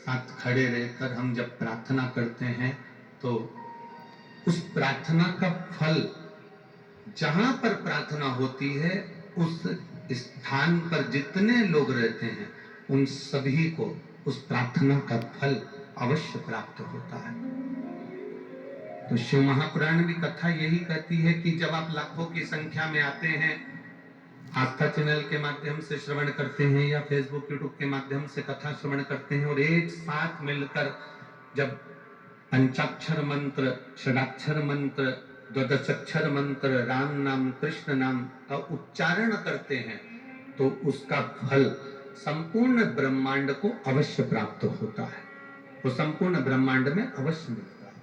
साथ खड़े रहकर हम जब प्रार्थना करते हैं तो उस प्रार्थना का फल जहां पर प्रार्थना होती है उस स्थान पर जितने लोग रहते हैं उन सभी को उस प्रार्थना का फल अवश्य प्राप्त होता है। तो शिव महापुराण भी कथा यही कहती है कि जब आप लाखों की संख्या में आते हैं, आस्था चैनल के माध्यम से श्रवण करते हैं या फेसबुक यूट्यूब के माध्यम से कथा श्रवण करते हैं और एक साथ मिलकर जब पंचाक्षर मंत्र, षडाक्षर मंत्र, द्वादशाक्षर मंत्र, राम नाम कृष्ण नाम का उच्चारण करते हैं तो उसका फल संपूर्ण ब्रह्मांड को अवश्य प्राप्त होता है। वो संपूर्ण ब्रह्मांड में अवश्य मिलता है।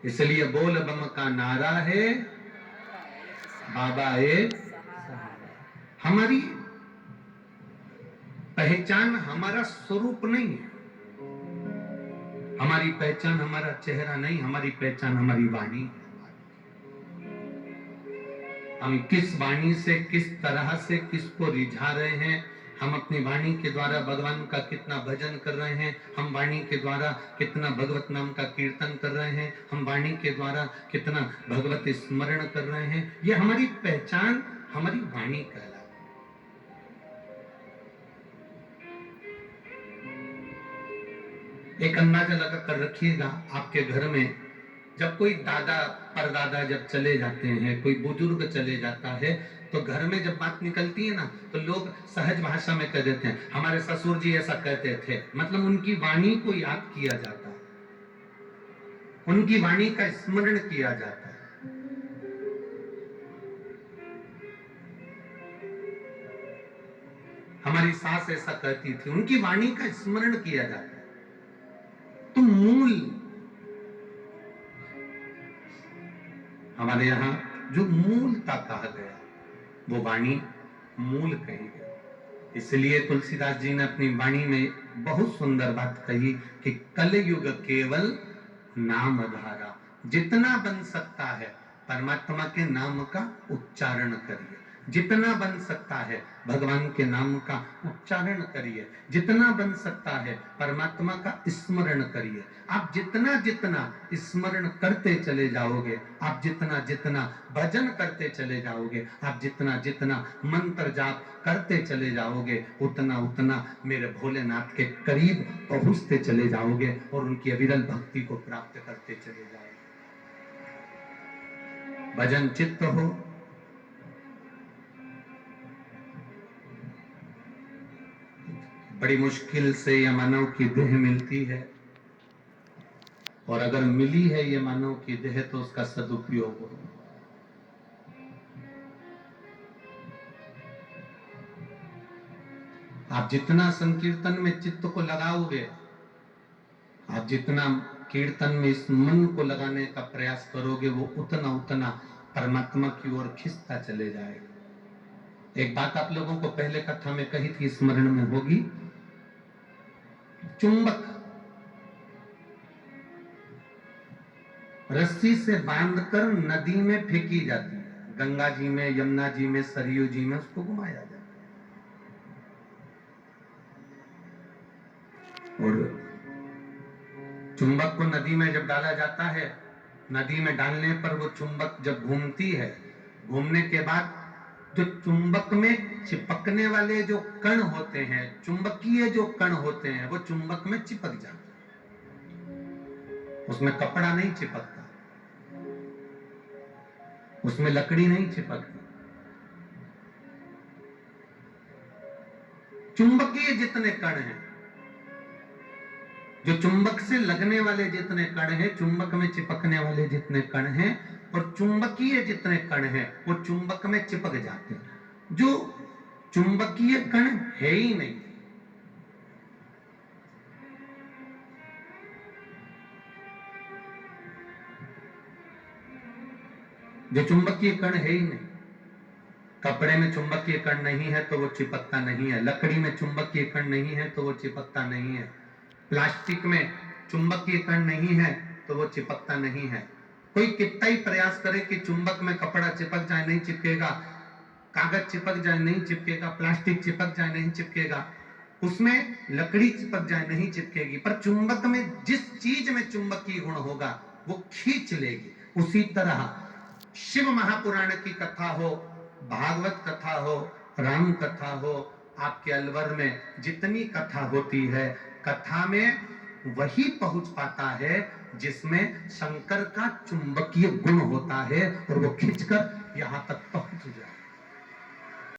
इसलिए बोल बम का नारा है, बाबा एक। हमारी पहचान हमारा स्वरूप नहीं है, हमारी पहचान हमारा चेहरा नहीं, हमारी पहचान हमारी वाणी है। हम किस वाणी से, किस तरह से किसको रिझा रहे हैं, हम अपनी वाणी के द्वारा भगवान का कितना भजन कर रहे हैं, हम वाणी के द्वारा कितना भगवत नाम का कीर्तन कर रहे हैं, हम वाणी के द्वारा कितना भगवत स्मरण कर रहे हैं, ये हमारी पहचान हमारी वाणी कहलाती है। एक अंदाजा लगा कर रखिएगा, आपके घर में जब कोई दादा परदादा जब चले जाते हैं, कोई बुजुर्ग चले जाता है, तो घर में जब बात निकलती है ना तो लोग सहज भाषा में कह देते हैं हमारे ससुर जी ऐसा कहते थे। मतलब उनकी वाणी को याद किया जाता है, उनकी वाणी का स्मरण किया जाता है। हमारी सास ऐसा कहती थी, उनकी वाणी का स्मरण किया जाता है। तो मूल हमारे यहां जो मूलता कहा गया वो वाणी मूल कही गई। इसलिए तुलसीदास जी ने अपनी वाणी में बहुत सुंदर बात कही कि कलयुग केवल नाम धारा। जितना बन सकता है परमात्मा के नाम का उच्चारण करिए, जितना बन सकता है भगवान के नाम का उच्चारण करिए, जितना बन सकता है परमात्मा का स्मरण करिए। आप जितना जितना स्मरण करते चले जाओगे, आप जितना जितना भजन करते चले जाओगे, आप जितना जितना मंत्र जाप करते चले जाओगे, उतना उतना मेरे भोलेनाथ के करीब पहुंचते चले जाओगे और उनकी अविरल भक्ति को प्राप्त करते चले जाओगे। भजन चित्त हो, बड़ी मुश्किल से यह मानव की देह मिलती है और अगर मिली है ये मानव की देह तो उसका सदुपयोग हो। आप जितना संकीर्तन में चित्त को लगाओगे, आप जितना कीर्तन में इस मन को लगाने का प्रयास करोगे, वो उतना उतना परमात्मा की ओर खिंचता चले जाएगा। एक बात आप लोगों को पहले कथा में कही थी, स्मरण में होगी। चुंबक रस्सी से बांधकर नदी में फेंकी जाती है, गंगा जी में, यमुना जी में, सरयू जी में उसको घुमाया जाता है। और चुंबक को नदी में जब डाला जाता है, नदी में डालने पर वो चुंबक जब घूमती है, घूमने के बाद जो चुंबक में चिपकने वाले जो कण होते हैं, चुंबकीय जो कण होते हैं, वो चुंबक में चिपक जाते हैं। उसमें कपड़ा नहीं चिपकता, उसमें लकड़ी नहीं चिपकती। चुंबकीय जितने कण हैं, जो चुंबक से लगने वाले जितने कण हैं, चुंबक में चिपकने वाले जितने कण हैं, और चुंबकीय जितने कण हैं वो चुंबक में चिपक जाते हैं। जो चुंबकीय कण है ही नहीं, जो चुंबकीय कण है ही नहीं, कपड़े में चुंबकीय कण नहीं है तो वो चिपकता नहीं है, लकड़ी में चुंबकीय कण नहीं है तो वो चिपकता नहीं है, प्लास्टिक में चुंबकीय कण नहीं है तो वो चिपकता नहीं है। कोई कितना ही प्रयास करे कि चुंबक में कपड़ा चिपक जाए, नहीं चिपकेगा, कागज चिपक जाए नहीं चिपकेगा, प्लास्टिक चिपक जाए नहीं चिपकेगा। उसमें लकड़ी चिपक जाए नहीं चिपकेगी, पर चुंबक में जिस चीज में चुंबकीय गुण होगा वो खींच लेगी। उसी तरह शिव महापुराण की कथा हो, भागवत कथा हो, राम कथा हो, आपके अलवर में जितनी कथा होती है, कथा में वही पहुंच पाता है जिसमें शंकर का चुंबकीय गुण होता है और वो खींचकर यहां तक पहुंच जाए।